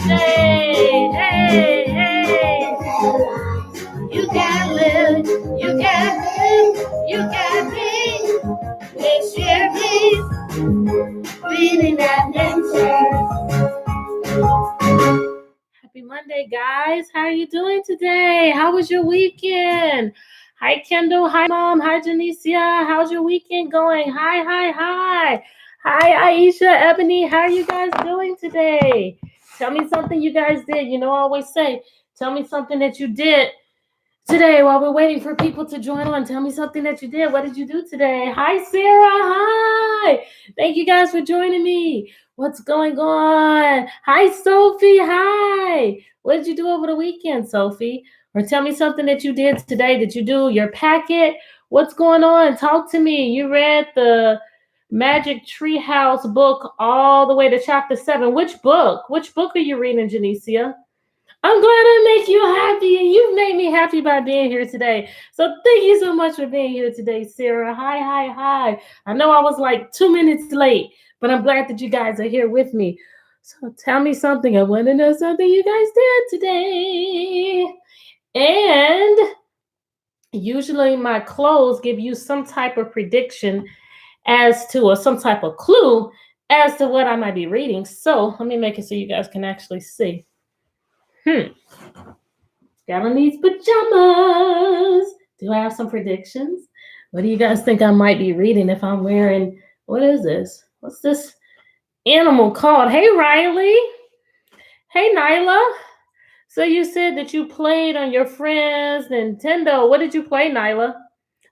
Hey, hey, hey. You can live, you can live, you can be. It's your peace, reading adventures. Happy Monday, guys. How are you doing today? How was your weekend? Hi, Kendall. Hi, Mom. Hi, Janicia. How's your weekend going? Hi, hi, hi. Hi, Aisha, Ebony. How are you guys doing today? Tell me something you guys did. You know, I always say, tell me something that you did today while we're waiting for people to join on. Tell me something that you did. What did you do today? Hi, Sarah. Hi. Thank you guys for joining me. What's going on? Hi, Sophie. Hi. What did you do over the weekend, Sophie? Or tell me something that you did today. Did you do your packet? What's going on? Talk to me. You read the Magic Treehouse book all the way to chapter 7. Which book? Which book are you reading, Janicia? I'm glad I make you happy, and you've made me happy by being here today. So thank you so much for being here today, Sarah. Hi, hi, hi. I know I was like 2 minutes late, but I'm glad that you guys are here with me. So tell me something. I want to know something you guys did today. And usually my clothes give you some type of prediction as to, or some type of clue as to what I might be reading. So let me make it so you guys can actually see. Got on these pajamas. Do I have some predictions? What do you guys think I might be reading if I'm wearing, what is this? What's this animal called? Hey, Riley. Hey, Nyla. So you said that you played on your friend's Nintendo. What did you play, Nyla?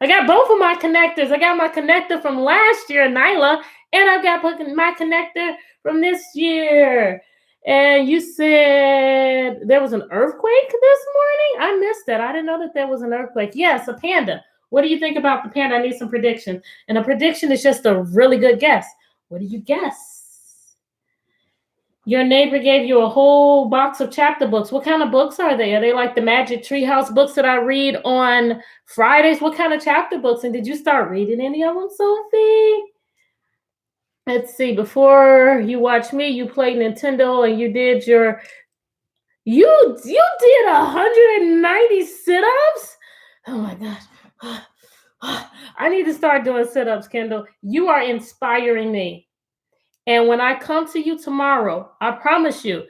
I got both of my connectors. I got my connector from last year, Nyla, and I've got my connector from this year. And you said there was an earthquake this morning? I missed that. I didn't know that there was an earthquake. Yes, a panda. What do you think about the panda? I need some predictions. And a prediction is just a really good guess. What do you guess? Your neighbor gave you a whole box of chapter books. What kind of books are they? Are they like the Magic Treehouse books that I read on Fridays? What kind of chapter books? And did you start reading any of them, Sophie? Let's see. Before you watched me, you played Nintendo and you did you did 190 sit-ups? Oh my gosh. I need to start doing sit-ups, Kendall. You are inspiring me. And when I come to you tomorrow, I promise you,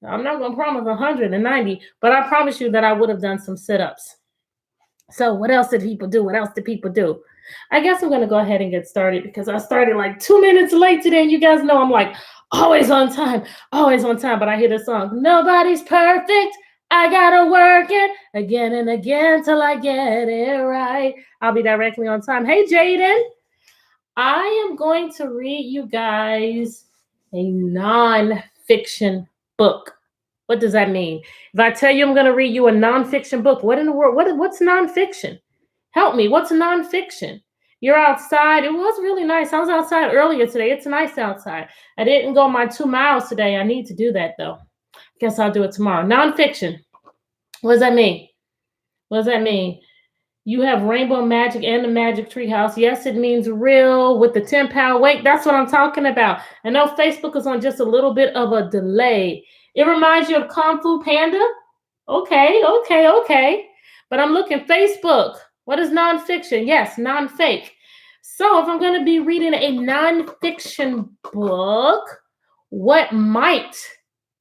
I'm not going to promise 190, but I promise you that I would have done some sit-ups. So what else did people do? What else did people do? I guess I'm going to go ahead and get started because I started like 2 minutes late today. And you guys know I'm like always on time. But I hear the song, nobody's perfect. I got to work it again and again till I get it right. I'll be directly on time. Hey, Jaden. I am going to read you guys a non-fiction book. What does that mean? If I tell you I'm going to read you a non-fiction book, what in the world? What's non-fiction? Help me. What's non-fiction? You're outside. It was really nice. I was outside earlier today. It's nice outside. I didn't go my 2 miles today. I need to do that, though. Guess I'll do it tomorrow. Non-fiction. What does that mean? What does that mean? You have Rainbow Magic and the Magic Treehouse. Yes, it means real with the 10-pound weight. That's what I'm talking about. I know Facebook is on just a little bit of a delay. It reminds you of Kung Fu Panda? Okay. But I'm looking Facebook. What is nonfiction? Yes, non-fake. So if I'm going to be reading a nonfiction book, what might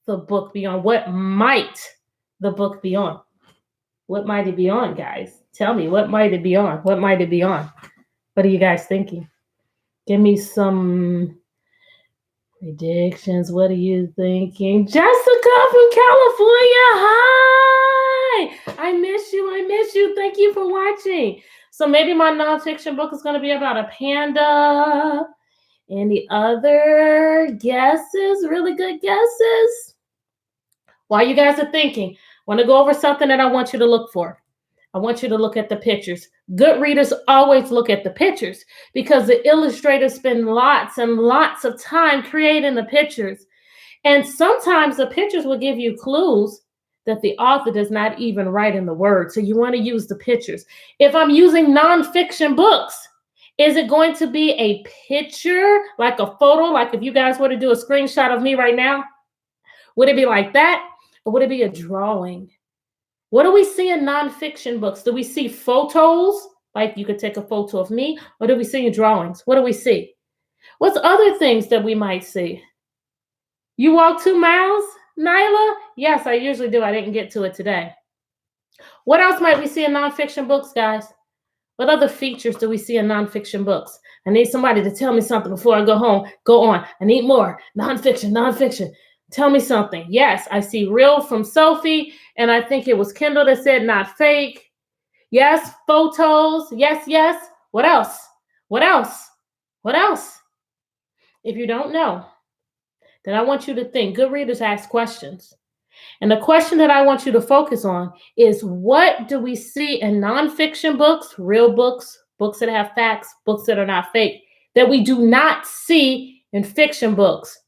the book be on? What might the book be on? What might it be on, guys? Tell me, what might it be on? What might it be on? What are you guys thinking? Give me some predictions. What are you thinking? Jessica from California, hi! I miss you. Thank you for watching. So maybe my nonfiction book is going to be about a panda. Any other guesses? Really good guesses? While you guys are thinking, I want to go over something that I want you to look for. I want you to look at the pictures. Good readers always look at the pictures because the illustrators spend lots and lots of time creating the pictures. And sometimes the pictures will give you clues that the author does not even write in the words. So you want to use the pictures. If I'm using nonfiction books, is it going to be a picture, like a photo, like if you guys were to do a screenshot of me right now? Would it be like that? Or would it be a drawing? What do we see in nonfiction books? Do we see photos? Like you could take a photo of me, or do we see drawings? What do we see? What's other things that we might see? You walk 2 miles, Nyla? Yes, I usually do. I didn't get to it today. What else might we see in nonfiction books, guys? What other features do we see in nonfiction books? I need somebody to tell me something before I go home. Go on. I need more. Nonfiction. Tell me something. Yes, I see real from Sophie, and I think it was Kendall that said not fake. Yes, photos. Yes. What else? If you don't know, then I want you to think. Good readers ask questions. And the question that I want you to focus on is, what do we see in nonfiction books, real books, books that have facts, books that are not fake, that we do not see in fiction books?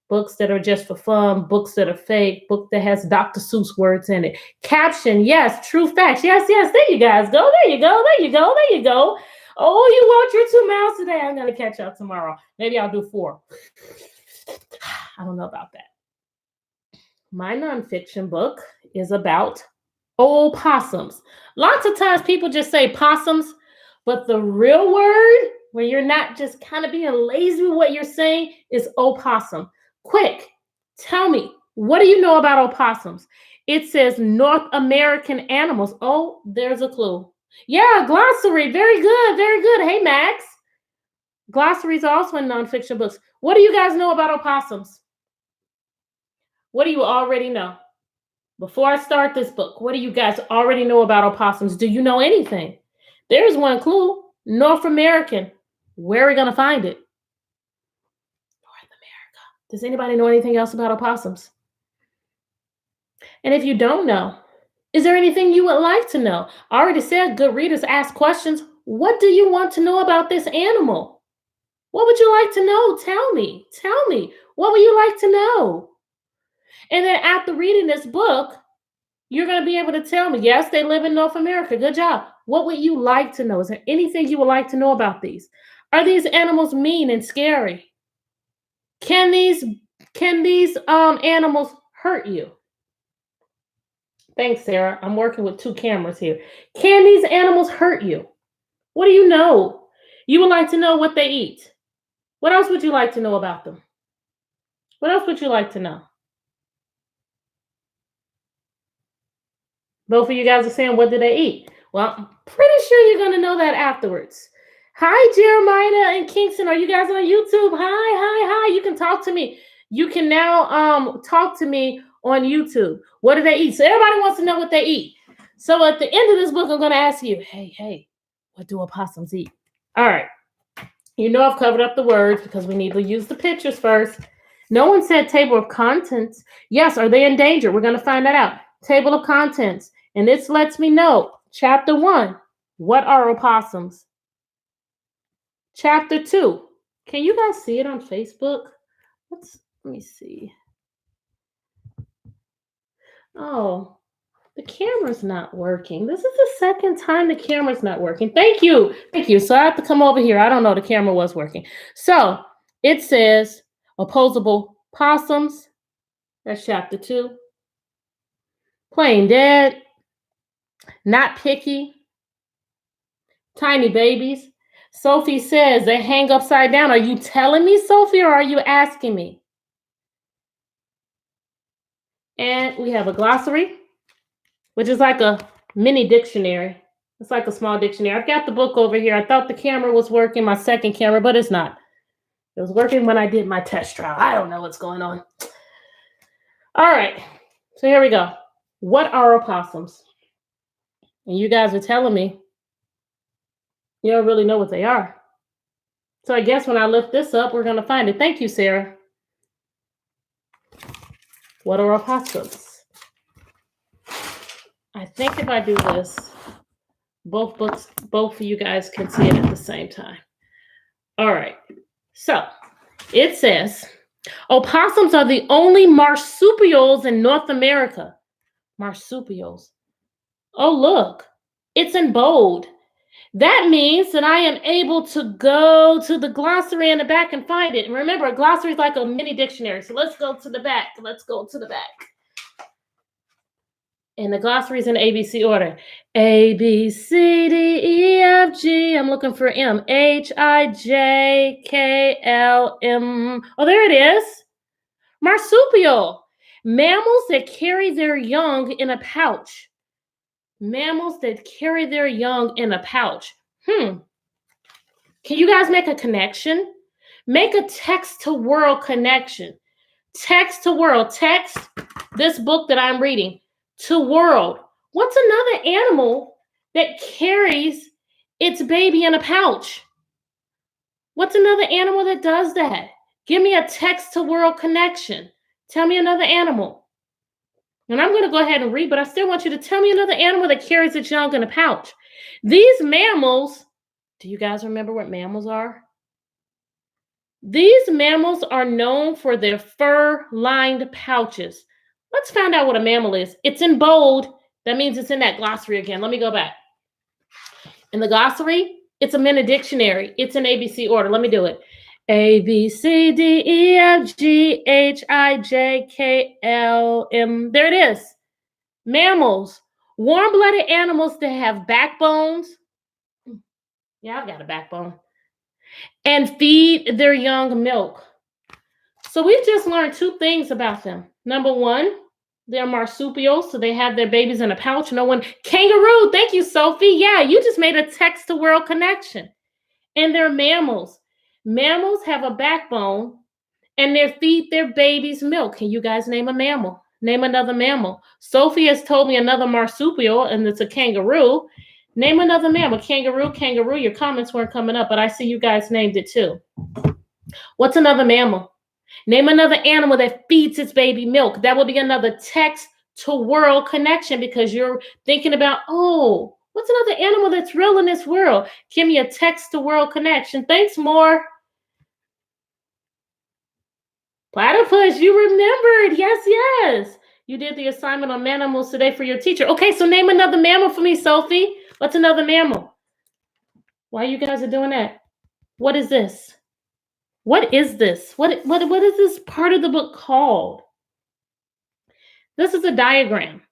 Books that are just for fun, books that are fake, book that has Dr. Seuss words in it. Caption, yes, true facts. Yes, there you guys go. There you go. Oh, you walked your 2 miles today. I'm going to catch up tomorrow. Maybe I'll do 4. I don't know about that. My nonfiction book is about opossums. Lots of times people just say possums, but the real word, when you're not just kind of being lazy with what you're saying, is opossum. Quick, tell me, what do you know about opossums? It says North American animals. Oh, there's a clue. Yeah, glossary. Very good. Hey, Max. Glossaries are also in nonfiction books. What do you guys know about opossums? What do you already know? Before I start this book, what do you guys already know about opossums? Do you know anything? There's one clue. North American. Where are we going to find it? North America. Does anybody know anything else about opossums? And if you don't know, is there anything you would like to know? I already said good readers ask questions. What do you want to know about this animal? What would you like to know? Tell me. What would you like to know? And then after reading this book, you're going to be able to tell me, yes, they live in North America. Good job. What would you like to know? Is there anything you would like to know about these? Are these animals mean and scary? Can these animals hurt you? Thanks, Sarah. I'm working with 2 cameras here. Can these animals hurt you? What do you know? You would like to know what they eat. What else would you like to know about them? What else would you like to know? Both of you guys are saying, what do they eat? Well, I'm pretty sure you're going to know that afterwards. Hi, Jeremiah and Kingston. Are you guys on YouTube? Hi. You can talk to me. You can now talk to me on YouTube. What do they eat? So everybody wants to know what they eat. So at the end of this book, I'm going to ask you, hey, what do opossums eat? All right. You know I've covered up the words because we need to use the pictures first. No one said table of contents. Yes, are they in danger? We're going to find that out. Table of contents. And this lets me know, chapter 1, what are opossums? Chapter 2, can you guys see it on Facebook? Let me see. Oh, the camera's not working. This is the second time the camera's not working. Thank you. So I have to come over here. I don't know, the camera was working. So it says opposable possums. That's chapter 2. Plain dead. Not picky. Tiny babies. Sophie says they hang upside down. Are you telling me, Sophie, or are you asking me? And we have a glossary, which is like a mini dictionary. It's like a small dictionary. I've got the book over here. I thought the camera was working, my second camera, but it's not. It was working when I did my test trial. I don't know what's going on. All right. So here we go. What are opossums? And you guys are telling me you don't really know what they are. So I guess when I lift this up, we're going to find it. Thank you, Sarah. What are opossums? I think if I do this, both of you guys can see it at the same time. All right. So it says, opossums are the only marsupials in North America. Marsupials. Oh, look. It's in bold. That means that I am able to go to the glossary in the back and find it. And remember, a glossary is like a mini dictionary. So let's go to the back. Let's go to the back. And the glossary is in ABC order. A, B, C, D, E, F, G. I'm looking for M. H, I, J, K, L, M. Oh, there it is. Marsupial. Mammals that carry their young in a pouch. Mammals that carry their young in a pouch. Can you guys make a connection? Make a text to world connection. Text to world. Text this book that I'm reading to world. What's another animal that carries its baby in a pouch? What's another animal that does that? Give me a text to world connection. Tell me another animal. And I'm going to go ahead and read, but I still want you to tell me another animal that carries its young in a pouch. These mammals, do you guys remember what mammals are? These mammals are known for their fur-lined pouches. Let's find out what a mammal is. It's in bold. That means it's in that glossary again. Let me go back. In the glossary, it's a mini dictionary. It's in ABC order. Let me do it. A, B, C, D, E, F, G, H, I, J, K, L, M. There it is. Mammals. Warm-blooded animals that have backbones. Yeah, I've got a backbone. And feed their young milk. So we've just learned two things about them. Number one, they're marsupials, so they have their babies in a pouch. Kangaroo, thank you, Sophie. Yeah, you just made a text-to-world connection. And they're mammals. Mammals have a backbone, and they feed their babies milk. Can you guys name a mammal? Name another mammal. Sophie has told me another marsupial, and it's a kangaroo. Name another mammal. Kangaroo. Your comments weren't coming up, but I see you guys named it too. What's another mammal? Name another animal that feeds its baby milk. That will be another text to world connection because you're thinking about, oh, what's another animal that's real in this world? Give me a text to world connection. Thanks, Moore. Platypus, you remembered. Yes. You did the assignment on mammals today for your teacher. Okay, so name another mammal for me, Sophie. What's another mammal? Why you guys are doing that? What is this? What is this? What is this part of the book called? This is a diagram.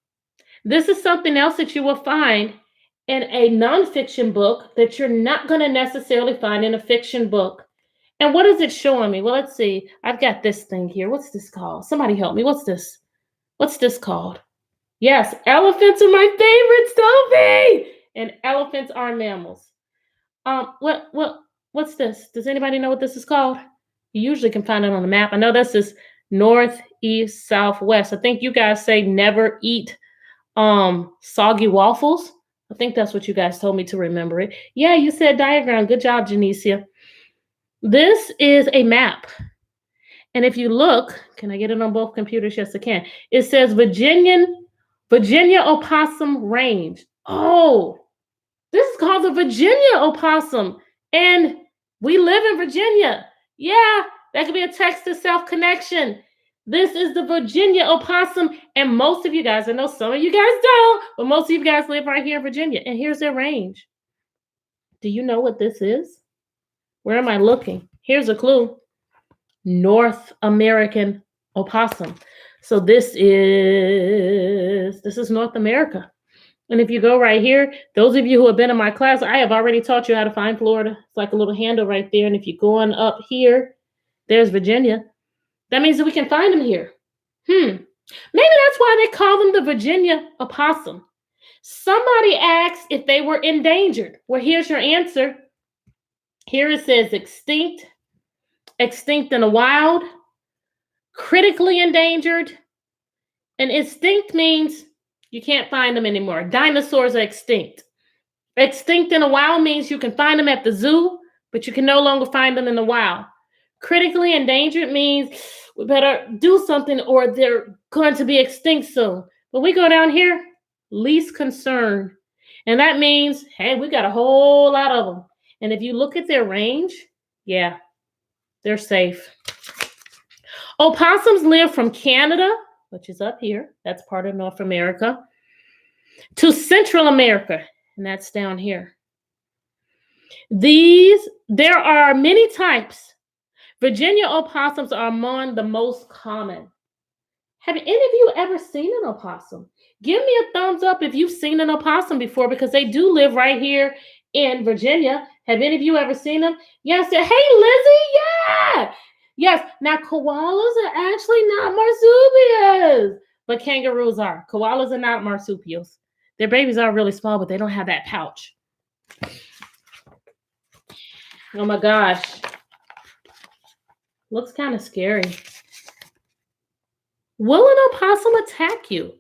This is something else that you will find in a nonfiction book that you're not going to necessarily find in a fiction book. And what is it showing me? Well, let's see. I've got this thing here. What's this called? Somebody help me. What's this? What's this called? Yes, elephants are my favorite, Sophie. And elephants are mammals. What's this? Does anybody know what this is called? You usually can find it on the map. I know this is north, east, south, west. I think you guys say never eat soggy waffles. I think that's what you guys told me to remember it. Yeah, you said diagram. Good job, Janicia. This is a map. And if you look, can I get it on both computers? Yes, I can. It says Virginia Opossum Range. Oh, this is called the Virginia opossum. And we live in Virginia. Yeah, that could be a text to self connection. This is the Virginia opossum. And most of you guys, I know some of you guys don't, but most of you guys live right here in Virginia. And here's their range. Do you know what this is? Where am I looking? Here's a clue. North American opossum. So this is North America. And if you go right here, those of you who have been in my class, I have already taught you how to find Florida. It's like a little handle right there. And if you're going up here, there's Virginia. That means that we can find them here. Maybe that's why they call them the Virginia opossum. Somebody asked if they were endangered. Well, here's your answer. Here it says extinct in the wild, critically endangered, and extinct means you can't find them anymore. Dinosaurs are extinct. Extinct in the wild means you can find them at the zoo, but you can no longer find them in the wild. Critically endangered means we better do something or they're going to be extinct soon. But we go down here, least concern. And that means, hey, we got a whole lot of them. And if you look at their range, yeah, they're safe. Opossums live from Canada, which is up here. That's part of North America, to Central America, and that's down here. There are many types. Virginia opossums are among the most common. Have any of you ever seen an opossum? Give me a thumbs up if you've seen an opossum before, because they do live right here in Virginia. Have any of you ever seen them? Yes. Hey, Lizzie. Yeah. Yes. Now, koalas are actually not marsupials, but kangaroos are. Koalas are not marsupials. Their babies are really small, but they don't have that pouch. Oh my gosh. Looks kind of scary. Will an opossum attack you?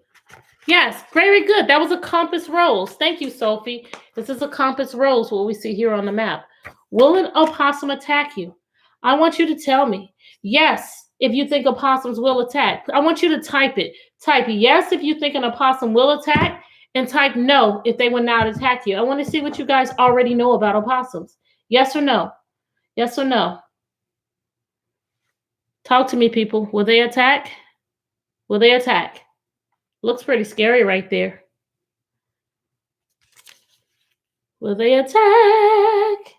Yes, very good. That was a compass rose. Thank you, Sophie. This is a compass rose, what we see here on the map. Will an opossum attack you? I want you to tell me yes if you think opossums will attack. I want you to type it. Type yes if you think an opossum will attack, and type no if they will not attack you. I want to see what you guys already know about opossums. Yes or no? Yes or no? Talk to me, people. Will they attack? Will they attack? Looks pretty scary right there. Will they attack?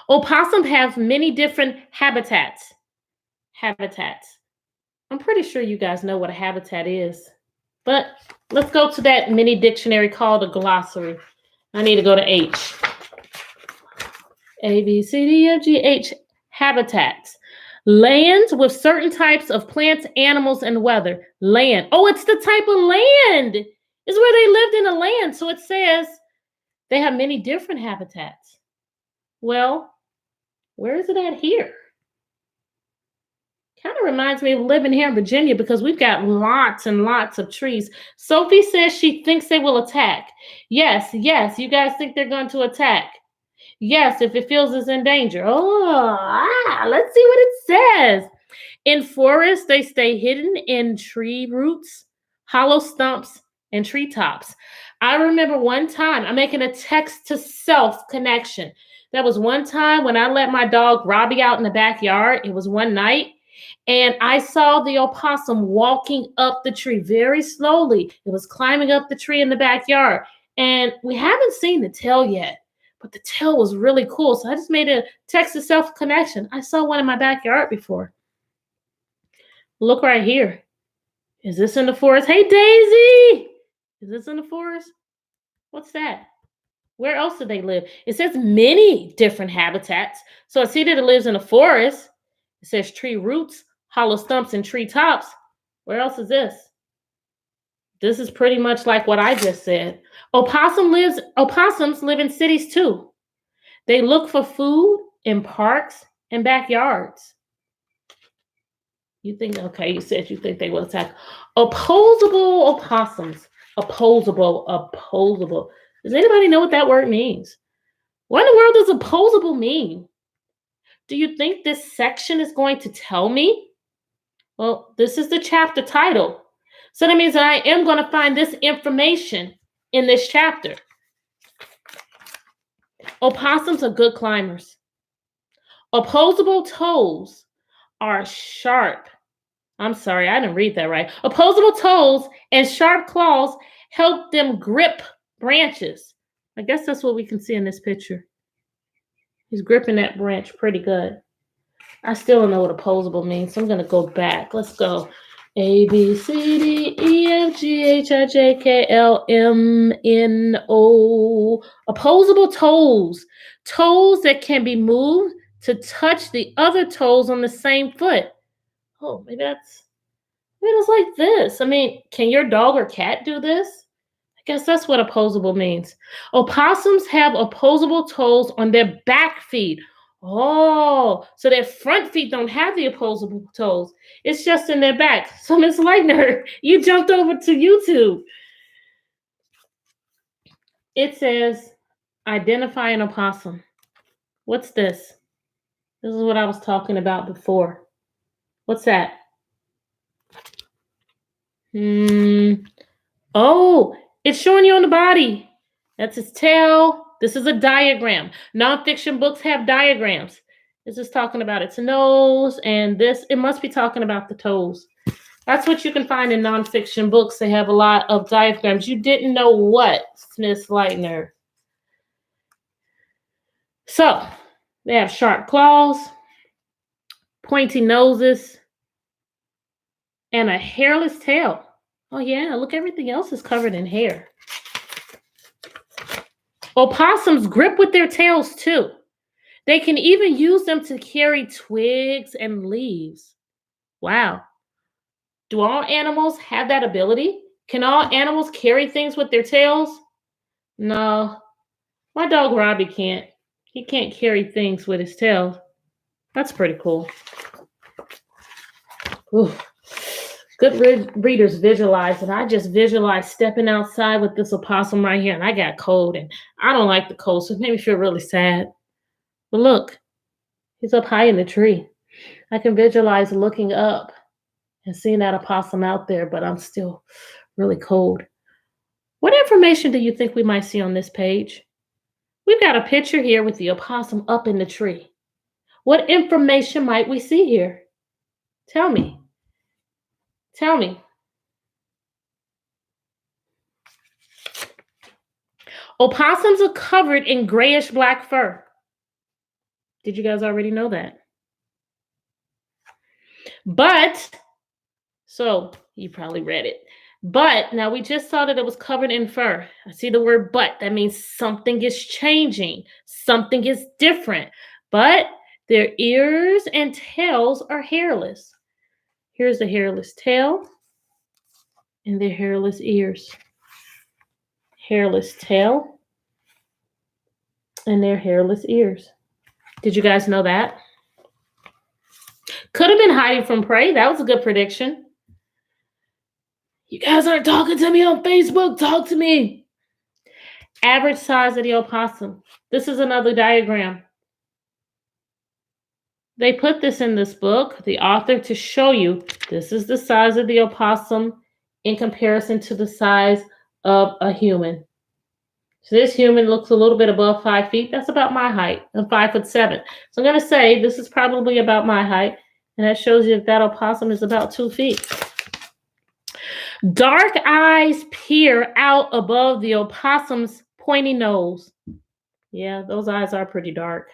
Opossums have many different habitats. I'm pretty sure you guys know what a habitat is. But let's go to that mini dictionary called a glossary. I need to go to H. A, B, C, D, F, G, H. Habitats. Lands with certain types of plants, animals, and weather. Land. Oh, it's the type of land. It's where they lived in a land. So it says they have many different habitats. Well, where is it at here? Kind of reminds me of living here in Virginia because we've got lots and lots of trees. Sophie says she thinks they will attack. Yes, you guys think they're going to attack. Yes, if it feels it's in danger. Let's see what it says. In forests, they stay hidden in tree roots, hollow stumps, and treetops. I remember one time, I'm making a text to self connection. That was one time when I let my dog Robbie out in the backyard. It was one night, and I saw the opossum walking up the tree very slowly. It was climbing up the tree in the backyard, and we haven't seen the tail yet. But the tail was really cool. So I just made a text to self connection. I saw one in my backyard before. Look right here. Is this in the forest? Hey, Daisy. Is this in the forest? What's that? Where else do they live? It says many different habitats. So I see that it lives in a forest. It says tree roots, hollow stumps, and tree tops. Where else is this? This is pretty much like what I just said. Opossums live in cities too. They look for food in parks and backyards. You think, okay, you said you think they will attack. Opposable opossums. Opposable. Does anybody know what that word means? What in the world does opposable mean? Do you think this section is going to tell me? Well, this is the chapter title. So that means that I am going to find this information in this chapter. Opossums are good climbers. Opposable toes are sharp. I'm sorry, I didn't read that right. Opposable toes and sharp claws help them grip branches. I guess that's what we can see in this picture. He's gripping that branch pretty good. I still don't know what opposable means, so I'm going to go back. Let's go. A, B, C, D, E, F, G, H, I, J, K, L, M, N, O. Opposable toes. Toes that can be moved to touch the other toes on the same foot. Oh, maybe it's like this. I mean, can your dog or cat do this? I guess that's what opposable means. Opossums have opposable toes on their back feet. Oh, so their front feet don't have the opposable toes. It's just in their back. So Miss Leitner, you jumped over to YouTube. It says, identify an opossum. What's this? This is what I was talking about before. What's that? Oh, it's showing you on the body. That's his tail. This is a diagram. Nonfiction books have diagrams. This is talking about its nose, and this, it must be talking about the toes. That's what you can find in nonfiction books. They have a lot of diagrams. You didn't know what, Miss Leitner? So they have sharp claws, pointy noses, and a hairless tail. Oh yeah, look, everything else is covered in hair. Opossums grip with their tails too. They can even use them to carry twigs and leaves. Wow. Do all animals have that ability? Can all animals carry things with their tails? No. My dog Robbie can't. He can't carry things with his tail. That's pretty cool. Ooh. Good readers visualize, and I just visualized stepping outside with this opossum right here, and I got cold, and I don't like the cold, so it made me feel really sad. But look, he's up high in the tree. I can visualize looking up and seeing that opossum out there, but I'm still really cold. What information do you think we might see on this page? We've got a picture here with the opossum up in the tree. What information might we see here? Tell me. Tell me. Opossums are covered in grayish black fur. Did you guys already know that? But, so you probably read it. But now we just saw that it was covered in fur. I see the word but. That means something is changing. Something is different. But their ears and tails are hairless. Here's the hairless tail and their hairless ears. Hairless tail and their hairless ears. Did you guys know that? Could have been hiding from prey. That was a good prediction. You guys aren't talking to me on Facebook. Talk to me. Average size of the opossum. This is another diagram. They put this in this book, the author, to show you this is the size of the opossum in comparison to the size of a human. So this human looks a little bit above 5 feet. That's about my height. I'm 5'7". So I'm going to say this is probably about my height. And that shows you that opossum is about 2 feet. Dark eyes peer out above the opossum's pointy nose. Yeah, those eyes are pretty dark.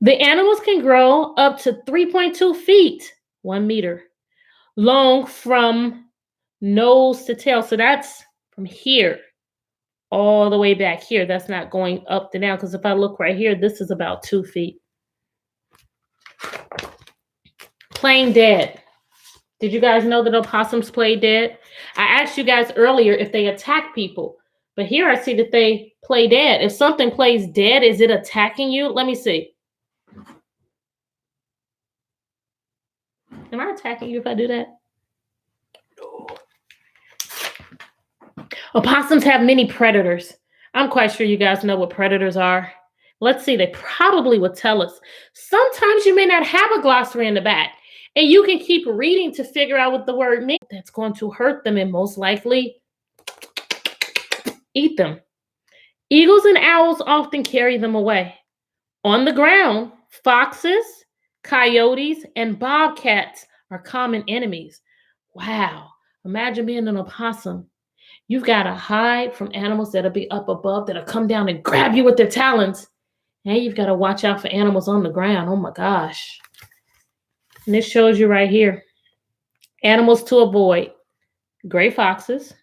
The animals can grow up to 3.2 feet, 1 meter, long from nose to tail. So that's from here all the way back here. That's not going up to down, because if I look right here, this is about 2 feet. Playing dead. Did you guys know that opossums play dead? I asked you guys earlier if they attack people, but here I see that they play dead. If something plays dead, is it attacking you? Let me see. Am I attacking you if I do that? No. Opossums have many predators. I'm quite sure you guys know what predators are. Let's see, they probably would tell us. Sometimes you may not have a glossary in the back, and you can keep reading to figure out what the word means. That's going to hurt them and most likely eat them. Eagles and owls often carry them away. On the ground, foxes, coyotes, and bobcats are common enemies. Wow, imagine being an opossum. You've got to hide from animals that'll be up above, that'll come down and grab you with their talons. And you've got to watch out for animals on the ground. Oh my gosh. And this shows you right here. Animals to avoid. Gray foxes.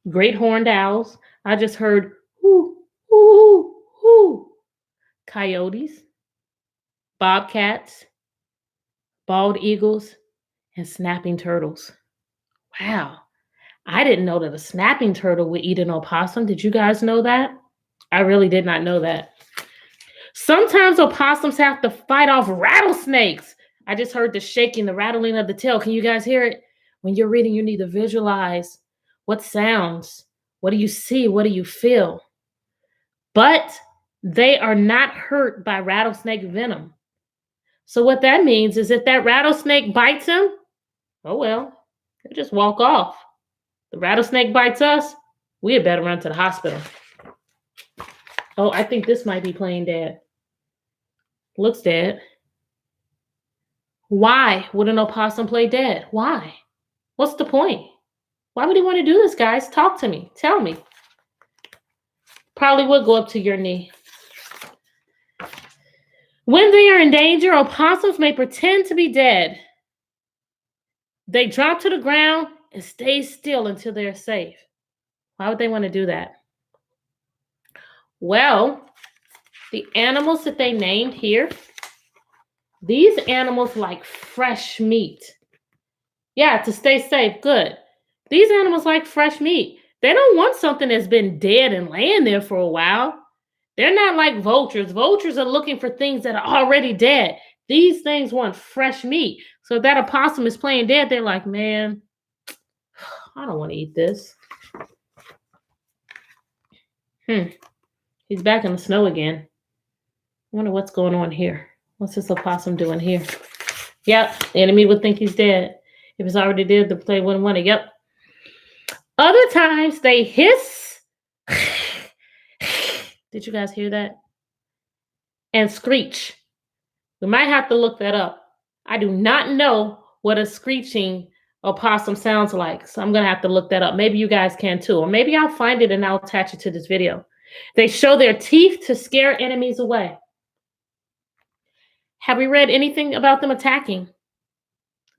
Great horned owls. I just heard whoo, whoo, whoo. Coyotes. Bobcats. Bald eagles. And snapping turtles. Wow. I didn't know that a snapping turtle would eat an opossum. Did you guys know that? I really did not know that. Sometimes opossums have to fight off rattlesnakes. I just heard the shaking, the rattling of the tail. Can you guys hear it? When you're reading, you need to visualize what sounds. What do you see? What do you feel? But they are not hurt by rattlesnake venom. So what that means is if that rattlesnake bites him, oh well, he'll just walk off. The rattlesnake bites us, we had better run to the hospital. Oh, I think this might be playing dead. Looks dead. Why would an opossum play dead? Why? What's the point? Why would he want to do this, guys? Talk to me. Tell me. Probably would go up to your knee. When they are in danger, opossums may pretend to be dead. They drop to the ground and stay still until they're safe. Why would they want to do that? Well, the animals that they named here, these animals like fresh meat. Yeah, to stay safe, good. These animals like fresh meat. They don't want something that's been dead and laying there for a while. They're not like vultures. Vultures are looking for things that are already dead. These things want fresh meat. So if that opossum is playing dead, they're like, man, I don't want to eat this. He's back in the snow again. I wonder what's going on here. What's this opossum doing here? Yep, the enemy would think he's dead. If it's already dead, the play wouldn't want it. Yep. Other times they hiss. Did you guys hear that? And screech. We might have to look that up. I do not know what a screeching opossum sounds like, so I'm going to have to look that up. Maybe you guys can too, or maybe I'll find it and I'll attach it to this video. They show their teeth to scare enemies away. Have we read anything about them attacking?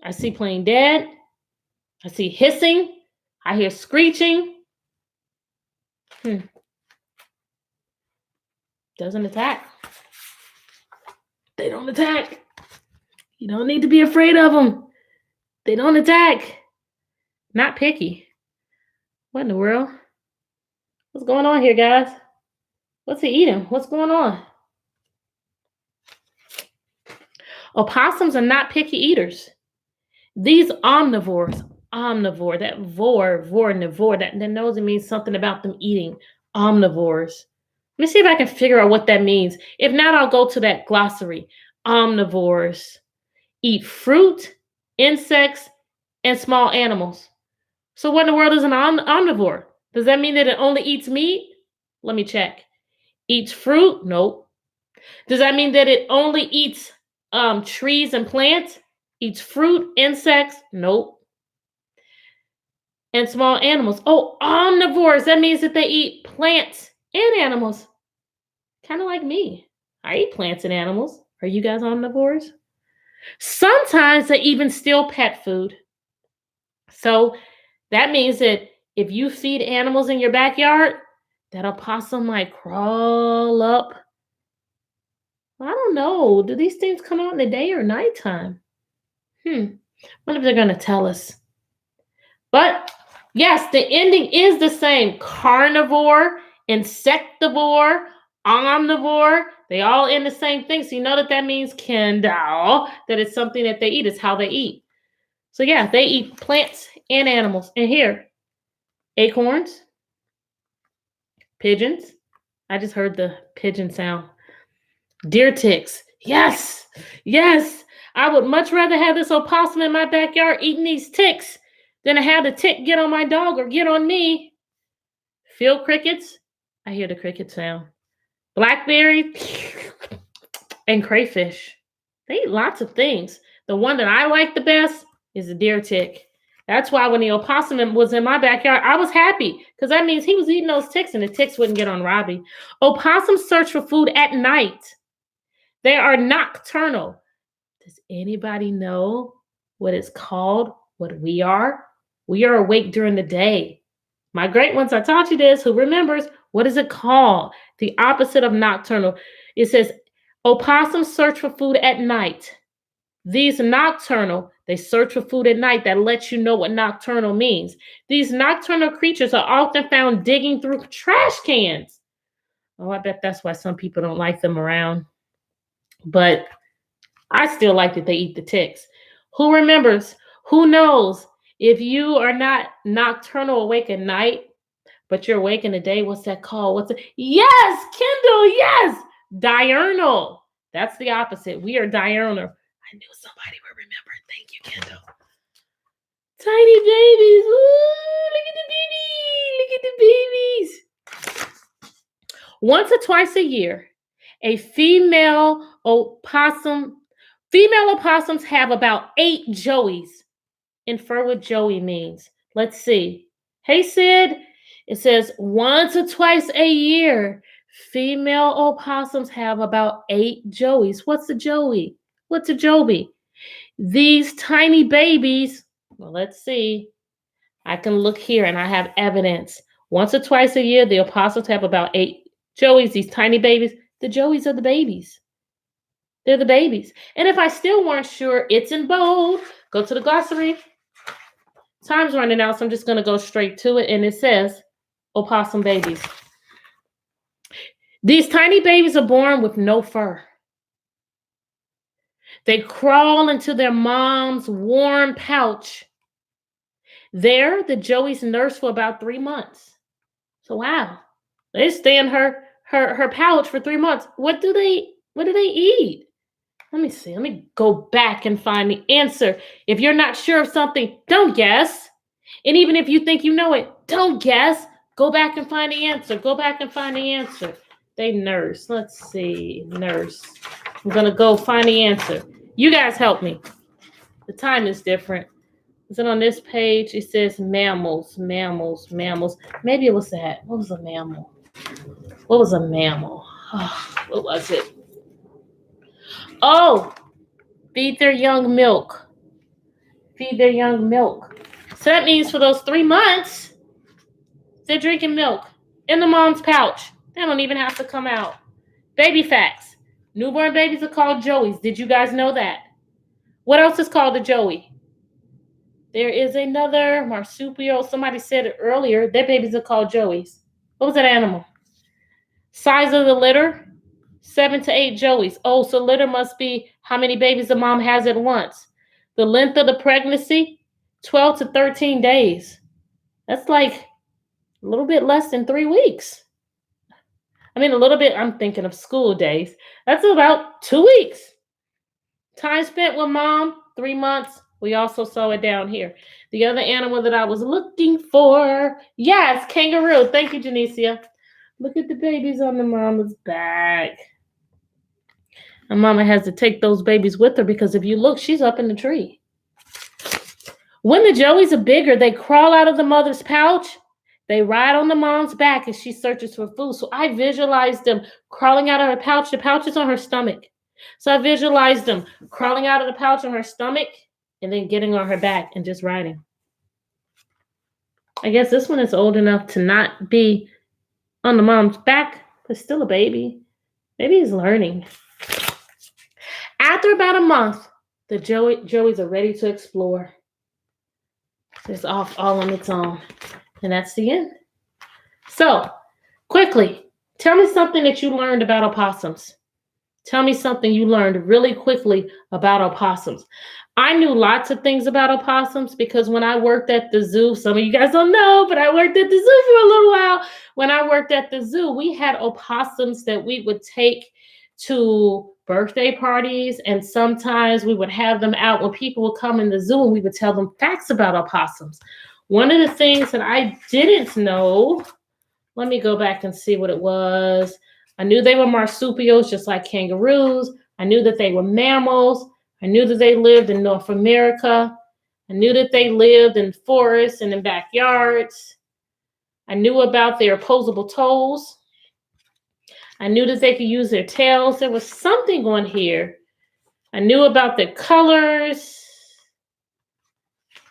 I see playing dead. I see hissing. I hear screeching. Doesn't attack. They don't attack. You don't need to be afraid of them. They don't attack. Not picky. What in the world? What's going on here, guys? What's he eating? What's going on? Opossums are not picky eaters. These omnivores, that vornivore, that knows it means something about them eating. Omnivores. Let me see if I can figure out what that means. If not, I'll go to that glossary. Omnivores eat fruit, insects, and small animals. So what in the world is an omnivore? Does that mean that it only eats meat? Let me check. Eats fruit? Nope. Does that mean that it only eats trees and plants? Eats fruit, insects? Nope. And small animals. Oh, omnivores. That means that they eat plants and animals. Kind of like me. I eat plants and animals. Are you guys omnivores? Sometimes they even steal pet food. So that means that if you feed animals in your backyard, that opossum might crawl up. I don't know. Do these things come out in the day or nighttime? Wonder if they're going to tell us. But yes, the ending is the same. Carnivore, insectivore, omnivore. They all end the same thing. So you know that means kendall, that it's something that they eat. It's how they eat. So yeah, they eat plants and animals. And here, acorns, pigeons. I just heard the pigeon sound. Deer ticks. Yes, yes. I would much rather have this opossum in my backyard eating these ticks than to have the tick get on my dog or get on me. Field crickets. I hear the cricket sound. Blackberry and crayfish. They eat lots of things. The one that I like the best is the deer tick. That's why when the opossum was in my backyard, I was happy because that means he was eating those ticks and the ticks wouldn't get on Robbie. Opossums search for food at night. They are nocturnal. Does anybody know what it's called? What we are? We are awake during the day. My great ones, I taught you this. Who remembers? What is it called? The opposite of nocturnal. It says opossums search for food at night. These nocturnal, they search for food at night. That lets you know what nocturnal means. These nocturnal creatures are often found digging through trash cans. Oh, I bet that's why some people don't like them around. But I still like that they eat the ticks. Who remembers? Who knows? If you are not nocturnal awake at night, but you're awake in the day, what's that called? What's it? Yes, Kendall, yes. Diurnal. That's the opposite. We are diurnal. I knew somebody would remember. Thank you, Kendall. Tiny babies. Ooh, look at the babies. Look at the babies. Once or twice a year, a female opossums have about 8 joeys. Infer what joey means. Let's see. Hey, Sid. It says once or twice a year, female opossums have about 8 joeys. What's a joey? What's a joey? These tiny babies, well, let's see. I can look here and I have evidence. Once or twice a year, the opossums have about 8 joeys, these tiny babies. The joeys are the babies. They're the babies. And if I still weren't sure, it's in bold. Go to the glossary. Time's running out, so I'm just going to go straight to it. And it says opossum babies. These tiny babies are born with no fur. They crawl into their mom's warm pouch. There, the joeys nurse for about 3 months. So wow, they stay in her pouch for 3 months. What do they eat? Let me see. Let me go back and find the answer. If you're not sure of something, don't guess. And even if you think you know it, don't guess. Go back and find the answer. Go back and find the answer. They nurse. Let's see. Nurse. I'm going to go find the answer. You guys help me. The time is different. Is it on this page? It says mammals, mammals, mammals. Maybe it was that. What was a mammal? What was a mammal? Oh, what was it? Oh, feed their young milk. Feed their young milk. So that means for those 3 months, they're drinking milk in the mom's pouch. They don't even have to come out. Baby facts. Newborn babies are called joeys. Did you guys know that? What else is called a joey? There is another marsupial. Somebody said it earlier. Their babies are called joeys. What was that animal? Size of the litter? 7 to 8 joeys. Oh, so litter must be how many babies the mom has at once. The length of the pregnancy? 12 to 13 days. That's like a little bit less than 3 weeks. I mean, a little bit, I'm thinking of school days. That's about 2 weeks. Time spent with mom, 3 months. We also saw it down here. The other animal that I was looking for, yes, kangaroo. Thank you, Janicia. Look at the babies on the mama's back. And mama has to take those babies with her because if you look, she's up in the tree. When the joeys are bigger, they crawl out of the mother's pouch. They ride on the mom's back as she searches for food. So I visualized them crawling out of her pouch. The pouch is on her stomach. So I visualized them crawling out of the pouch on her stomach and then getting on her back and just riding. I guess this one is old enough to not be on the mom's back, but still a baby. Maybe he's learning. After about a month, the joeys are ready to explore. It's off all on its own. And that's the end. So, quickly, tell me something that you learned about opossums. Tell me something you learned really quickly about opossums. I knew lots of things about opossums because when I worked at the zoo, some of you guys don't know, but I worked at the zoo for a little while. When I worked at the zoo, we had opossums that we would take to birthday parties, and sometimes we would have them out when people would come in the zoo and we would tell them facts about opossums. One of the things that I didn't know, let me go back and see what it was. I knew they were marsupials, just like kangaroos. I knew that they were mammals. I knew that they lived in North America. I knew that they lived in forests and in backyards. I knew about their opposable toes. I knew that they could use their tails. There was something on here. I knew about their colors,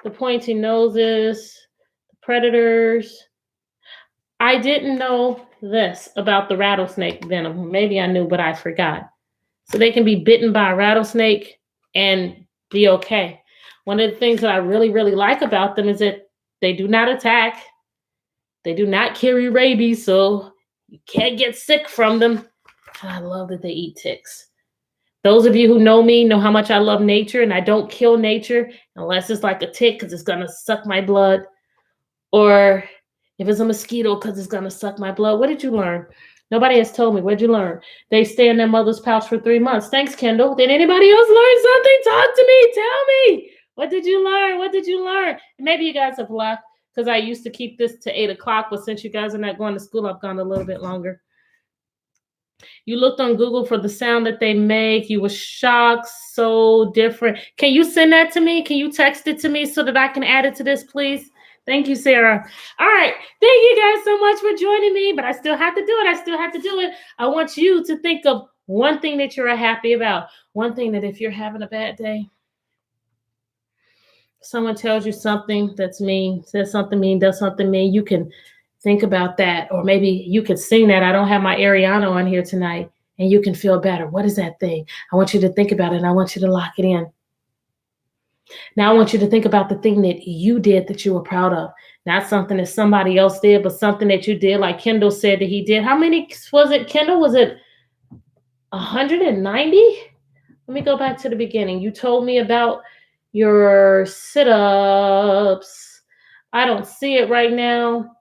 the pointy noses, the predators. I didn't know this about the rattlesnake venom. Maybe I knew, but I forgot. So they can be bitten by a rattlesnake and be okay. One of the things that I really, really like about them is that they do not attack. They do not carry rabies, so you can't get sick from them. And I love that they eat ticks. Those of you who know me know how much I love nature, and I don't kill nature unless it's like a tick because it's going to suck my blood, or if it's a mosquito because it's going to suck my blood. What did you learn? Nobody has told me. What did you learn? They stay in their mother's pouch for 3 months. Thanks, Kendall. Did anybody else learn something? Talk to me. Tell me. What did you learn? What did you learn? Maybe you guys have left because I used to keep this to 8 o'clock, but since you guys are not going to school, I've gone a little bit longer. You looked on Google for the sound that they make. You were shocked. So different. Can you send that to me? Can you text it to me so that I can add it to this, please? Thank you, Sarah. All right. Thank you guys so much for joining me, but I still have to do it. I want you to think of one thing that you're happy about. One thing that if you're having a bad day, someone tells you something that's mean, says something mean, does something mean, you can think about that. Or maybe you could sing that. I don't have my Ariana on here tonight, and you can feel better. What is that thing? I want you to think about it, and I want you to lock it in. Now I want you to think about the thing that you did that you were proud of. Not something that somebody else did, but something that you did, like Kendall said that he did. How many was it, Kendall? Was it 190? Let me go back to the beginning. You told me about your sit-ups. I don't see it right now,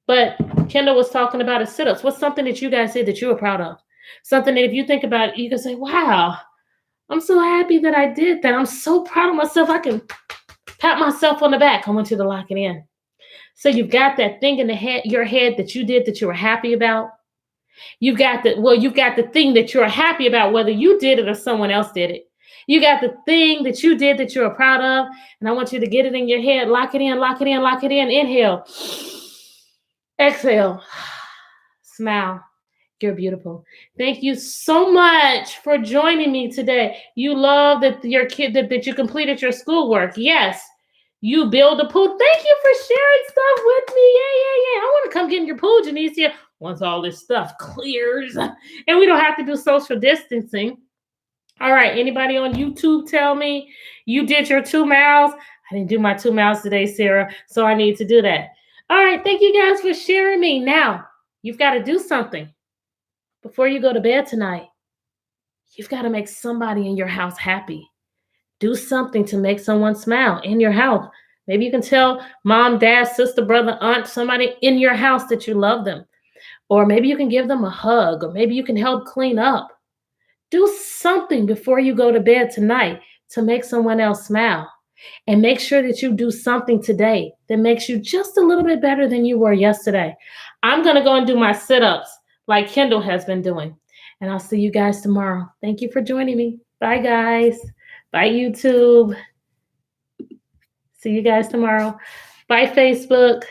but Kendall was talking about his sit-ups. What's something that you guys did that you were proud of? Something that if you think about it, you can say, wow, I'm so happy that I did that. I'm so proud of myself. I can pat myself on the back. I want you to lock it in. So you've got that thing in your head that you did that you were happy about. You've got the thing that you're happy about, whether you did it or someone else did it. You got the thing that you did that you're proud of, and I want you to get it in your head. Lock it in, lock it in, lock it in. Inhale. Exhale. Smile. You're beautiful. Thank you so much for joining me today. You love that your kid that you completed your schoolwork. Yes. You build a pool. Thank you for sharing stuff with me. Yeah. I want to come get in your pool, Janicia, once all this stuff clears and we don't have to do social distancing. All right. Anybody on YouTube tell me you did your 2 miles? I didn't do my 2 miles today, Sarah, so I need to do that. All right. Thank you guys for sharing me. Now, you've got to do something. Before you go to bed tonight, you've got to make somebody in your house happy. Do something to make someone smile in your house. Maybe you can tell mom, dad, sister, brother, aunt, somebody in your house that you love them. Or maybe you can give them a hug, or maybe you can help clean up. Do something before you go to bed tonight to make someone else smile. And make sure that you do something today that makes you just a little bit better than you were yesterday. I'm going to go and do my sit-ups like Kendall has been doing. And I'll see you guys tomorrow. Thank you for joining me. Bye, guys. Bye, YouTube. See you guys tomorrow. Bye, Facebook.